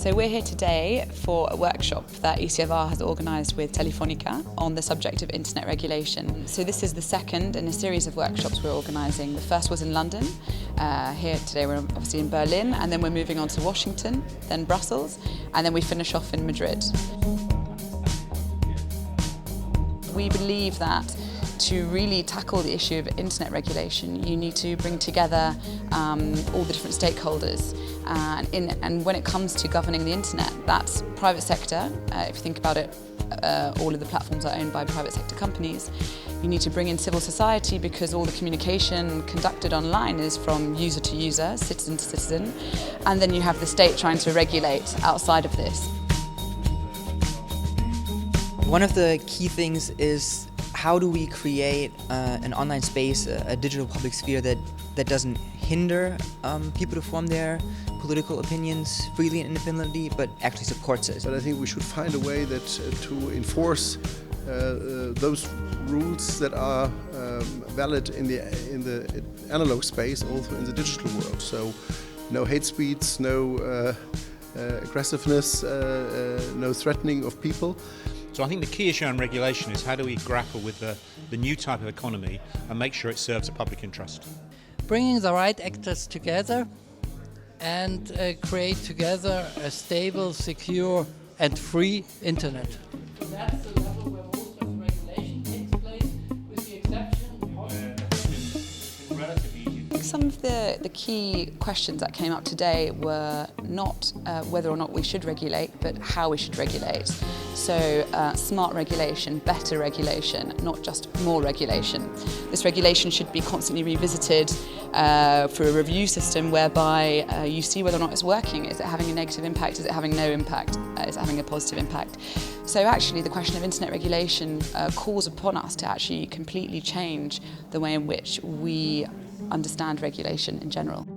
So we're here today for a workshop that ECFR has organised with Telefonica on the subject of internet regulation. So this is the second in a series of workshops we're organising. The first was in London. Here today we're obviously in Berlin, and then we're moving on to Washington, then Brussels, and then we finish off in Madrid. We believe that to really tackle the issue of internet regulation, you need to bring together all the different stakeholders. And when it comes to governing the internet, that's private sector. If you think about it, all of the platforms are owned by private sector companies. You need to bring in civil society because all the communication conducted online is from user to user, citizen to citizen. And then you have the state trying to regulate outside of this. One of the key things is how do we create an online space, a digital public sphere that doesn't hinder people to form their political opinions freely and independently, but actually supports it. But I think we should find a way that to enforce those rules that are valid in the analog space, also in the digital world. So no hate speech, no aggressiveness, no threatening of people. So I think the key issue on regulation is how do we grapple with the new type of economy and make sure it serves a public interest. Bringing the right actors together and create together a stable, secure and free internet. That's the level where most of the regulation takes place, with the exception of Relatively easy. Some of the key questions that came up today were not whether or not we should regulate, but how we should regulate. So smart regulation, better regulation, not just more regulation. This regulation should be constantly revisited through a review system whereby you see whether or not it's working. Is it having a negative impact? Is it having no impact? Is it having a positive impact? So actually the question of internet regulation calls upon us to actually completely change the way in which we understand regulation in general.